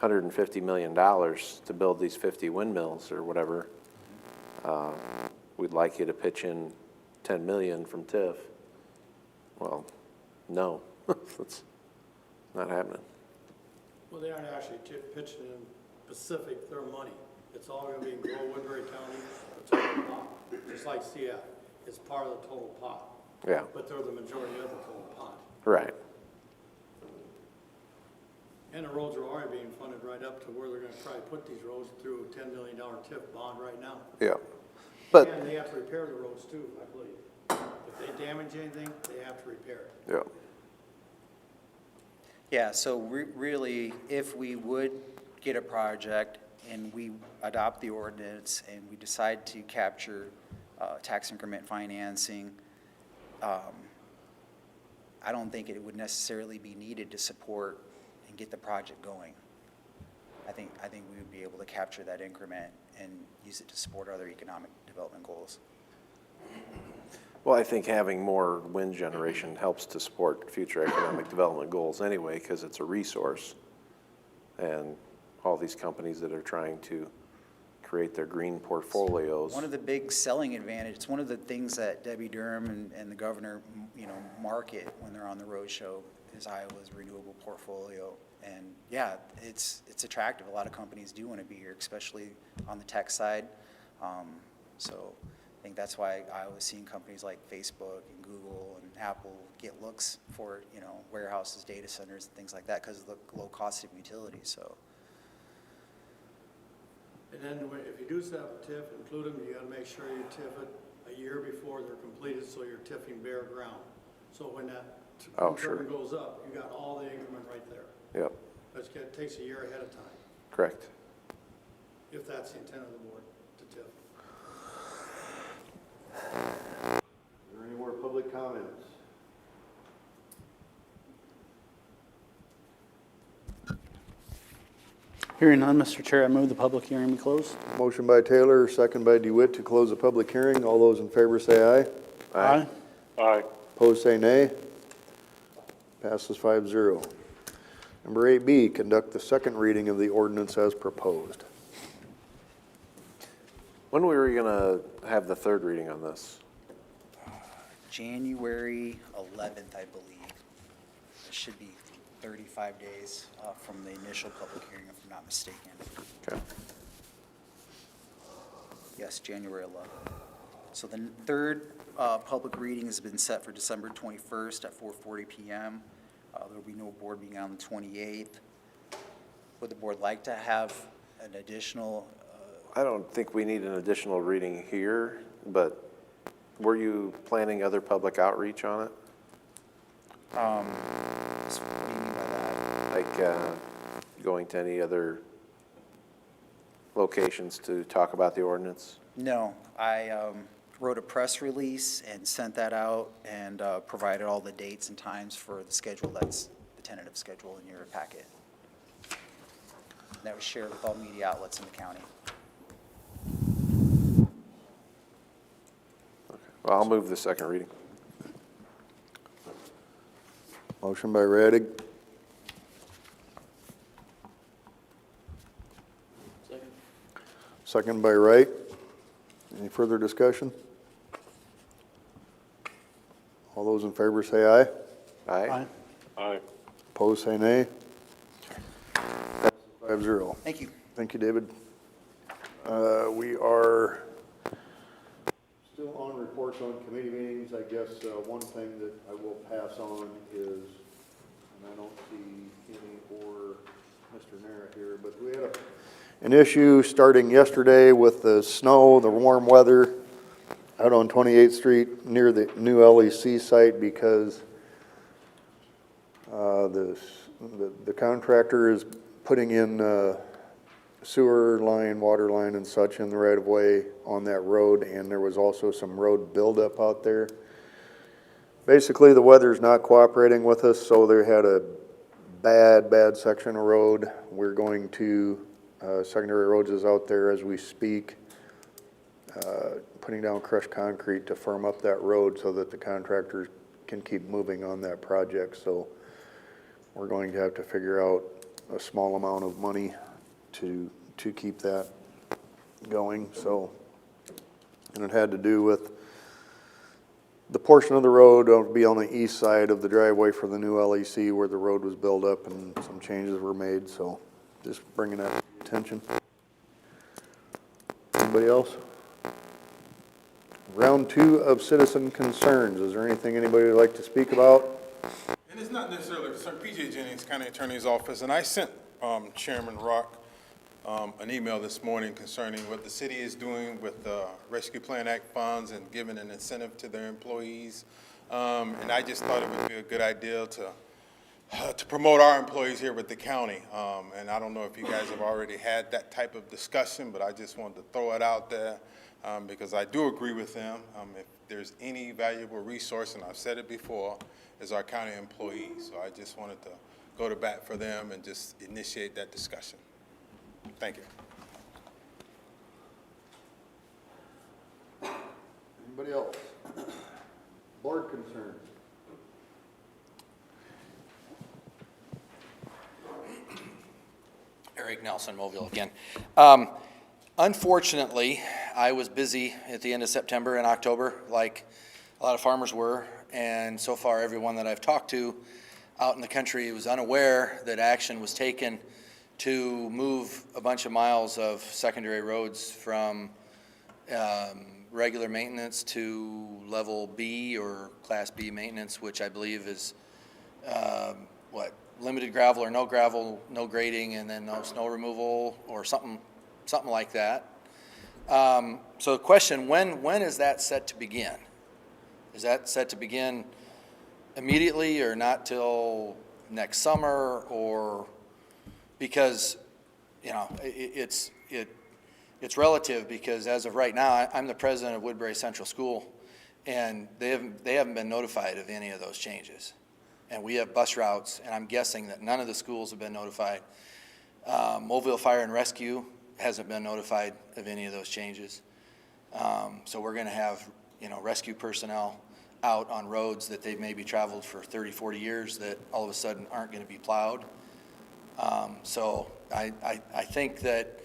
$150 million to build these 50 windmills or whatever. We'd like you to pitch in 10 million from TIF. Well, no, that's not happening. Well, they aren't actually pitching in Pacific their money. It's all gonna be in Woodbury County, the total pot, just like CF. It's part of the total pot, Yeah, but they're the majority of the total pot. right. And the roads are already being funded right up to where they're gonna try to put these roads through a $10 million TIF bond right now. Yeah, but, And they have to repair the roads too, I believe. If they damage anything, they have to repair it. yeah, Yeah, so really, if we would get a project and we adopt the ordinance and we decide to capture tax increment financing, I don't think it would necessarily be needed to support and get the project going. I think we would be able to capture that increment and use it to support other economic development goals. well, I think having more wind generation helps to support future economic development goals anyway, because it's a resource. And all these companies that are trying to create their green portfolios. One of the big selling advantage, it's one of the things that Debbie Durham and the governor, you know, market when they're on the road show, is Iowa's renewable portfolio. And yeah, it's attractive. A lot of companies do want to be here, especially on the tech side. So I think that's why Iowa's seeing companies like Facebook and Google and Apple get looks for, you know, warehouses, data centers, and things like that, because of the low cost of utilities. So. And then if you do set up a TIF, include them, you gotta make sure you TIF it a year before they're completed, so you're TIFing bare ground. So when that increment goes up, you got all the increment right there. Yep, But it takes a year ahead of time, correct. if that's the intent of the board, to TIF. Are there any more public comments? Hearing none, Mr. Chair, I move the public hearing be closed. Motion by Taylor, second by DeWitt to close the public hearing. All those in favor say aye. Aye. Opposed, say nay. Passes 5-0. Number 8B, conduct the second reading of the ordinance as proposed. When were we gonna have the third reading on this? January 11th, I believe. It should be 35 days from the initial public hearing, if I'm not mistaken. Okay. Yes, January 11th. So the third public reading has been set for December 21st at 4:40 PM. There will be no board meeting on the 28th. Would the board like to have an additional? I don't think we need an additional reading here, but were you planning other public outreach on it? What do you mean by that? Like going to any other locations to talk about the ordinance? No, I wrote a press release and sent that out and provided all the dates and times for the schedule. That's the tentative schedule in your packet. That was shared with all media outlets in the county. Well, I'll move the second reading. Motion by Radig, Second. second by Wright. Any further discussion? All those in favor say aye. Aye. Opposed, say nay. 5-0. Thank you. Thank you, David. We are Still on reports on committee meetings, I guess, one thing that I will pass on is, and I don't see any or Mr. Nara here, but we had an issue starting yesterday with the snow, the warm weather out on 28th Street near the new LEC site because the contractor is putting in sewer line, water line and such in the right of way on that road, and there was also some road buildup out there. Basically, the weather's not cooperating with us, so they had a bad section of road. We're going to, secondary roads is out there as we speak, putting down crushed concrete to firm up that road so that the contractors can keep moving on that project. So we're going to have to figure out a small amount of money to keep that going. So, and it had to do with the portion of the road will be on the east side of the driveway for the new LEC where the road was built up and some changes were made. So just bringing that to attention. Anybody else? Round 2 of citizen concerns. Is there anything anybody would like to speak about? And it's not necessarily PJ Jennings, County Attorney's Office, and I sent Chairman Rock an email this morning concerning what the city is doing with the Rescue Plan Act funds and giving an incentive to their employees. And I just thought it would be a good idea to promote our employees here with the county. And I don't know if you guys have already had that type of discussion, but I just wanted to throw it out there because I do agree with them. If there's any valuable resource, and I've said it before, is our county employees. So I just wanted to go to bat for them and just initiate that discussion. Thank you. Anybody else? Board concerns? Eric Nelson, Mobile again. Unfortunately, I was busy at the end of September and October, like a lot of farmers were, and so far everyone that I've talked to out in the country was unaware that action was taken to move a bunch of miles of secondary roads from regular maintenance to level B or Class B maintenance, which I believe is limited gravel or no gravel, no grading, and then no snow removal or something like that. So the question, when is that set to begin? Is that set to begin immediately or not till next summer? Or because, you know, it's relative, because as of right now, I'm the president of Woodbury Central School, and they haven't been notified of any of those changes. And we have bus routes, and I'm guessing that none of the schools have been notified. Mobile Fire and Rescue hasn't been notified of any of those changes. So we're gonna have, rescue personnel out on roads that they've maybe traveled for 30, 40 years that all of a sudden aren't gonna be plowed. So I think that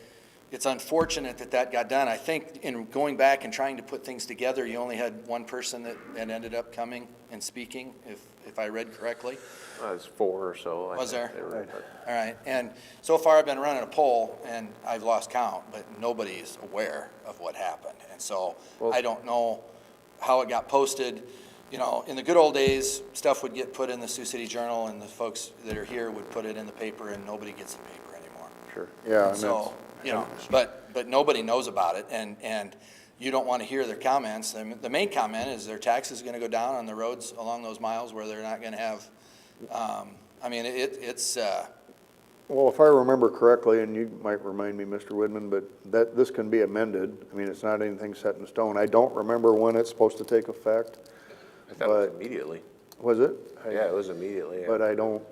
it's unfortunate that got done. I think in going back and trying to put things together, you only had one person that ended up coming and speaking, if I read correctly. It was 4 or so. Was there? Right. All right, and so far I've been running a poll, and I've lost count, but nobody's aware of what happened. And so I don't know how it got posted. In the good old days, stuff would get put in the Sioux City Journal, and the folks that are here would put it in the paper, and nobody gets the paper anymore. Sure. Yeah. And So, but nobody knows about it, and you don't want to hear their comments. The main comment is their tax is going to go down on the roads along those miles where they're not going to have, it's. Well, if I remember correctly, and you might remind me, Mr. Woodman, but this can be amended. I mean, it's not anything set in stone. I don't remember when it's supposed to take effect. I thought it was immediately. Was it? Yeah, it was immediately. Yeah. But I don't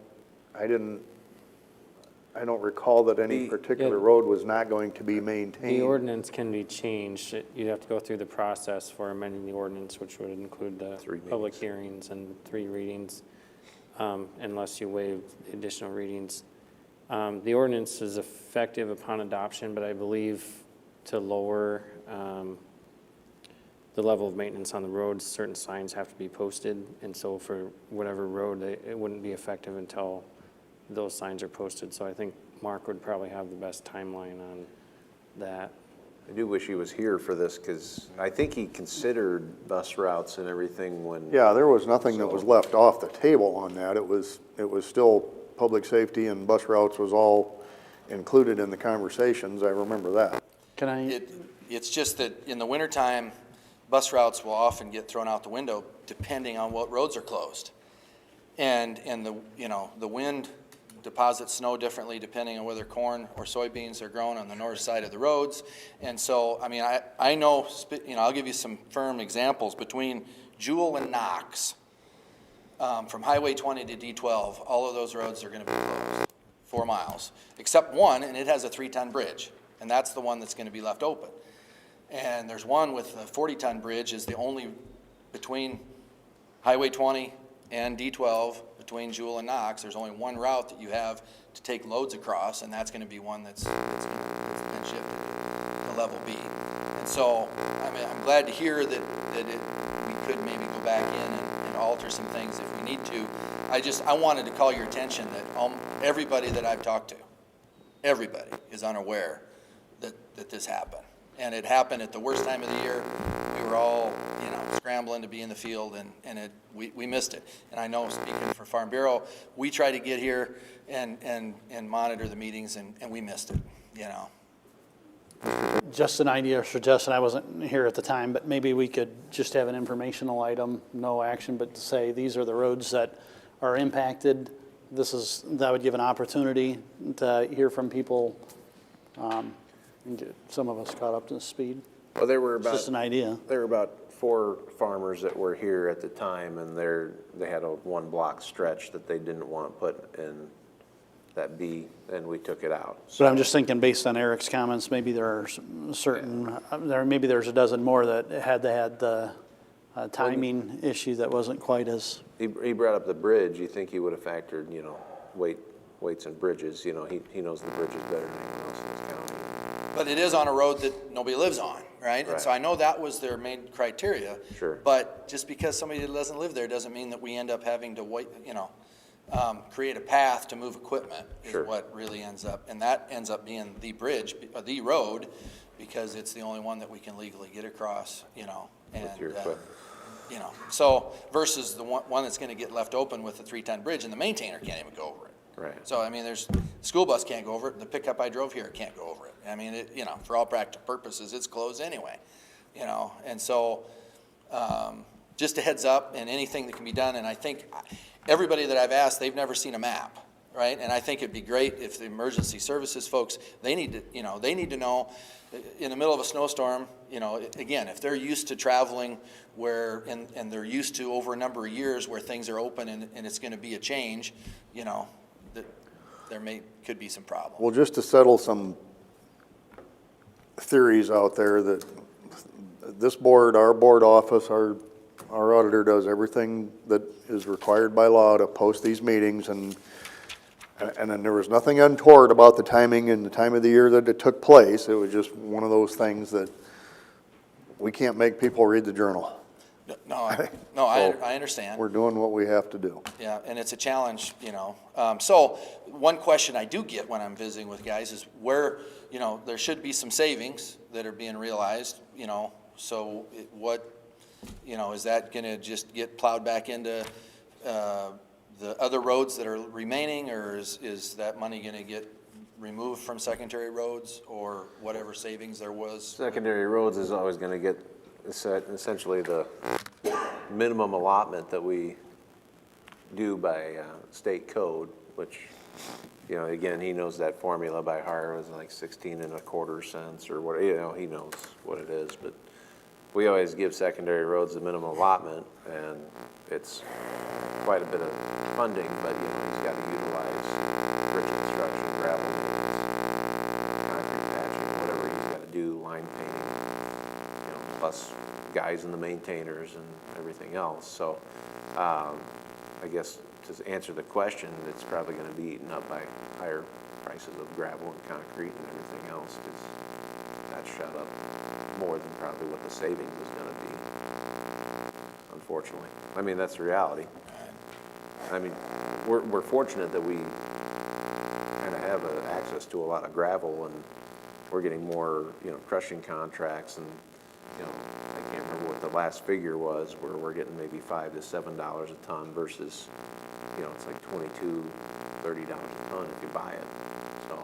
recall that any particular road was not going to be maintained. The ordinance can be changed. You'd have to go through the process for amending the ordinance, which would include the 3 public hearings and 3 readings, unless you waive additional readings. The ordinance is effective upon adoption, but I believe to lower the level of maintenance on the roads, certain signs have to be posted. And so for whatever road, it wouldn't be effective until those signs are posted. So I think Mark would probably have the best timeline on that. I do wish he was here for this, because I think he considered bus routes and everything when. Yeah, there was nothing that was left off the table on that. It was still public safety, and bus routes was all included in the conversations. I remember that. Can I, It's just that in the wintertime, bus routes will often get thrown out the window depending on what roads are closed. And the wind deposits snow differently depending on whether corn or soybeans are grown on the north side of the roads. And so, I mean, I know, I'll give you some firm examples. Between Jewel and Knox, from Highway 20 to D12, all of those roads are gonna be closed, 4 miles, except one, and it has a 3-ton bridge, and that's the one that's gonna be left open. And there's one with a 40-ton bridge is the only, between Highway 20 and D12, between Jewel and Knox, there's only one route that you have to take loads across, and that's gonna be one that's been shifted to level B. And so, I mean, I'm glad to hear that we could maybe go back in and alter some things if we need to. I wanted to call your attention that everybody that I've talked to, everybody is unaware that this happened. And it happened at the worst time of the year. We were all, scrambling to be in the field, and we missed it. And I know, speaking for Farm Bureau, we try to get here and monitor the meetings, and we missed it, just an idea or suggestion, I wasn't here at the time, but maybe we could just have an informational item, no action, but to say, these are the roads that are impacted. That would give an opportunity to hear from people, and get some of us caught up to speed. Well, there were It's just an idea. There were about 4 farmers that were here at the time, and they had a 1-block stretch that they didn't want to put in that B, and we took it out. But I'm just thinking, based on Eric's comments, maybe there are maybe there's a dozen more that had the timing issue that wasn't quite as. He brought up the bridge. You think he would have factored, weights and bridges. He knows the bridges better than anyone else in this county. But it is on a road that nobody lives on, right? And so I know that was their main criteria. Sure. But just because somebody doesn't live there doesn't mean that we end up having to wait, create a path to move equipment is Sure. what really ends up. And that ends up being the bridge, the road, because it's the only one that we can legally get across, and, With your equipment. So versus the one that's gonna get left open with the 3-ton bridge, and the maintainer can't even go over it. Right. So, I mean, the school bus can't go over it, the pickup I drove here can't go over it. I mean, for all practical purposes, it's closed anyway, and so, just a heads up and anything that can be done, and I think everybody that I've asked, they've never seen a map, right? And I think it'd be great if the emergency services folks, they need to know, in the middle of a snowstorm, again, if they're used to traveling where, and they're used to over a number of years where things are open and it's gonna be a change, that there could be some problems. Well, just to settle some theories out there, that this board, our board office, our auditor does everything that is required by law to post these meetings, and then there was nothing untoward about the timing and the time of the year that it took place. It was just one of those things that we can't make people read the journal. I understand. We're doing what we have to do. Yeah, and it's a challenge, So one question I do get when I'm visiting with guys is where, there should be some savings that are being realized, so is that gonna just get plowed back into the other roads that are remaining, or is that money gonna get removed from secondary roads, or whatever savings there was? Secondary roads is always going to get essentially the minimum allotment that we do by state code, which, again, he knows that formula by heart. It was like 16.25 cents or what, he knows what it is. But we always give secondary roads the minimum allotment, and it's quite a bit of funding, but, he's got to utilize bridge construction, gravel, concrete patching, whatever he's got to do, line painting, plus guys and the maintainers and everything else. So I guess to answer the question, it's probably going to be eaten up by higher prices of gravel and concrete and everything else, because that shot up more than probably what the savings is going to be, unfortunately. I mean, that's the reality. I mean, we're fortunate that we kind of have access to a lot of gravel and we're getting more, crushing contracts and, I can't remember what the last figure was, where we're getting maybe $5 to $7 a ton versus, it's like $22, $30 a ton if you buy it, so.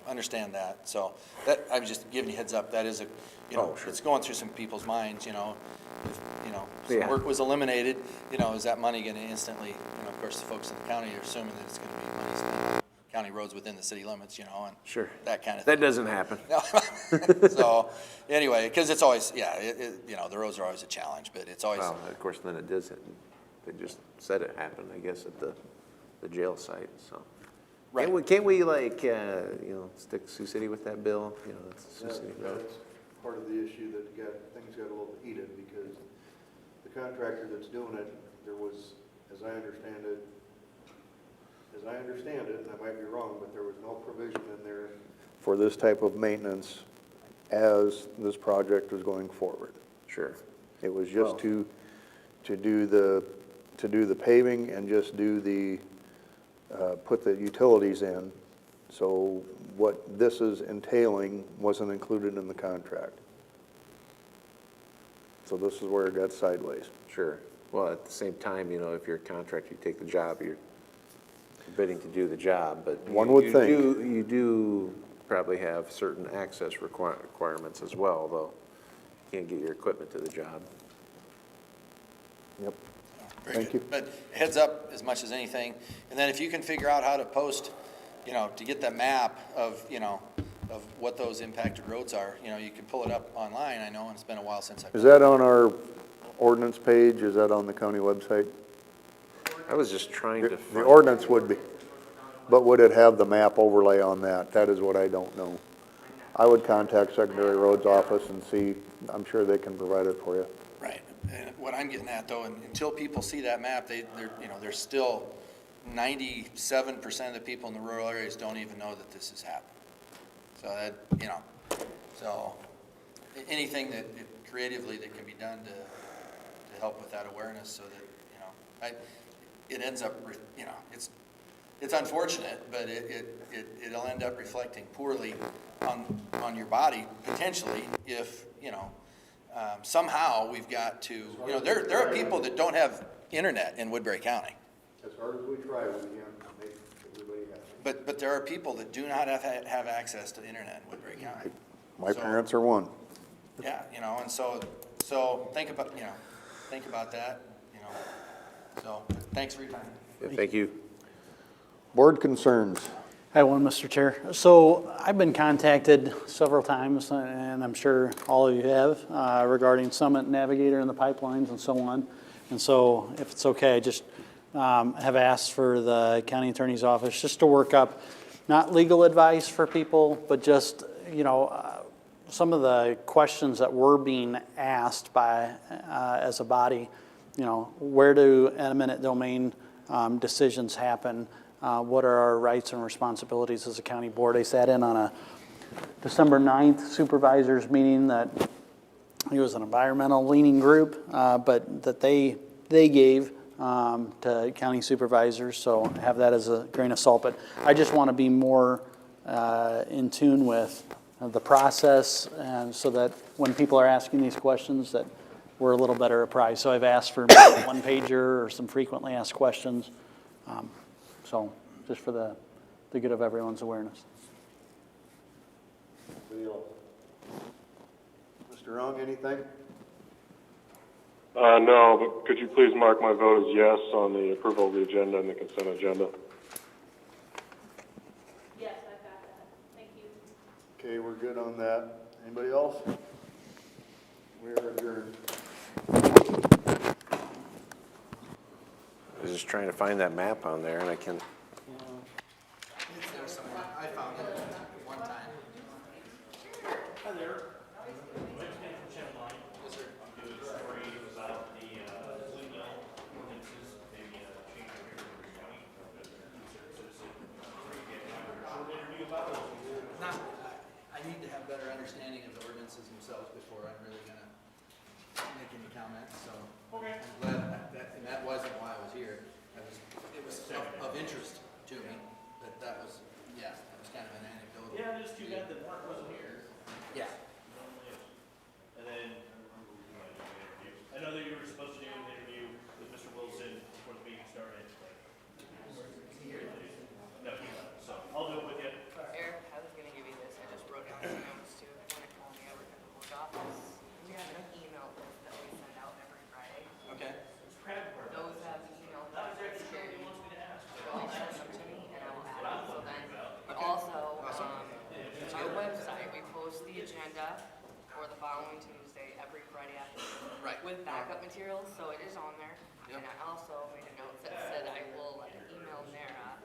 I understand that, so that, I was just giving you heads up, that is a, Oh, sure. it's going through some people's minds, if, Yeah. some work was eliminated, is that money gonna instantly, of course, the folks in the county are assuming that it's gonna be money spent on county roads within the city limits, and Sure. that kind of That thing. doesn't happen. So, anyway, because it's always, the roads are always a challenge, but it's always, Well, of course, then it does, they just said it happened, I guess, at the jail site, so. right. Can't we like, stick Sioux City with that bill? That's the Sioux City bill. That's part of the issue that things got a little heated because the contractor that's doing it, there was, as I understand it, and I might be wrong, but there was no provision in there for this type of maintenance as this project was going forward. Sure. It was just to do the paving and just do the, put the utilities in. So what this is entailing wasn't included in the contract. So this is where it got sideways. Sure. Well, at the same time, if you're a contractor, you take the job, you're bidding to do the job, but. One would think. You do probably have certain access requirements as well, though. You can't get your equipment to the job. Yep. Very Thank good. you. But heads up as much as anything, and then if you can figure out how to post, to get that map of, of what those impacted roads are, you can pull it up online, I know, and it's been a while since I've. Is that on our ordinance page? Is that on the county website? I was just trying to The find. ordinance would be, but would it have the map overlay on that? That is what I don't know. I would contact Secondary Roads Office and see, I'm sure they can provide it for you. Right, and what I'm getting at though, until people see that map, they're still 97% of the people in the rural areas don't even know that this has happened. So that, so anything that creatively that can be done to help with that awareness so that, it ends up, it's unfortunate, but it'll end up reflecting poorly on your body potentially if, somehow we've got to, there are people that don't have internet in Woodbury County. As hard as we try, we can't make everybody happy. But there are people that do not have access to the internet in Woodbury County. My So- parents are one. Yeah, and so think about that, so thanks for your time. Yeah, thank you. Board concerns. Hi, Mr. Chair. So I've been contacted several times, and I'm sure all of you have, regarding Summit Navigator and the pipelines and so on. And so if it's okay, I just have asked for the county attorney's office just to work up, not legal advice for people, but just, some of the questions that we're being asked by, as a body, where do eminent domain decisions happen? What are our rights and responsibilities as a county board? I sat in on a December 9th Supervisors meeting that it was an environmental leaning group, but that they gave to county supervisors, so have that as a grain of salt. But I just want to be more in tune with the process, and so that when people are asking these questions that we're a little better apprised. So I've asked for maybe a one-pager or some frequently asked questions. So just for the good of everyone's awareness. Mr. Ung, anything? No, but could you please mark my vote as yes on the approval of the agenda and the consent agenda? Yes, I've got that. Thank you. Okay, we're good on that. Anybody else? We are adjourned. I was just trying to find that map on there, and I can't. It's there somewhere. I found it one time. Hi there. I need to have better understanding of the ordinances themselves before I'm really gonna make any comments, so. Okay. I'm glad and that wasn't why I was here. It was of interest to me, but that was kind of an anecdotal. Yeah, agenda for the following Tuesday, every Friday afternoon. Right. With backup materials, so it is on there. Yep. And I also made a note that said I will email Nara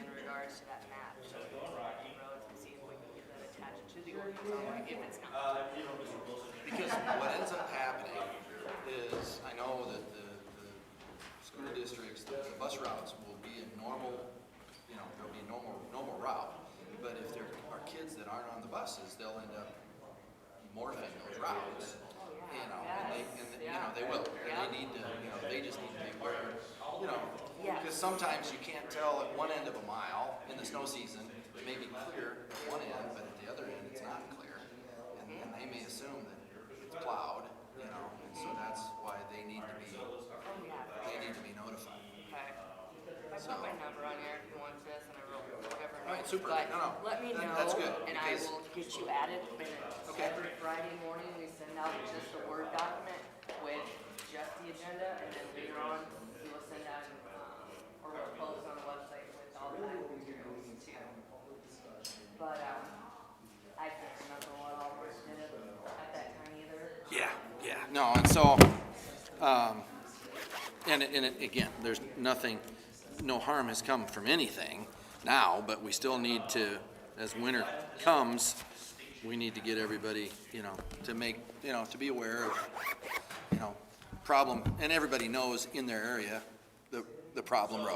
in regards to that map. So we can look at the roads and see if we can get that attached to the ordinance, if it's not. Because what ends up happening is, I know that the school districts, the bus routes will be a normal, there'll be a normal route. But if there are kids that aren't on the buses, they'll end up morphing those routes, and they will. And they need to, they just need to be aware, because sometimes you can't tell at one end of a mile in the snow season, it may be clear at one end, but at the other end, it's not clear. And they may assume that it's plowed, and so that's why they need to be notified. Okay. I put my number on here if you want this, and I wrote whatever. All right, notes, super. But No, let me know, that's good, and I because- will get you added. And Okay. every Friday morning, we send out just a Word document with just the agenda, and then later on, we will send out, or we'll post on the website with all the materials too. But, I can't remember what all was did at that time either. Yeah, no, and so, again, there's nothing, no harm has come from anything now, but we still need to, as winter comes, we need to get everybody, to make, to be aware of, problem, and everybody knows in their area, the problem roads.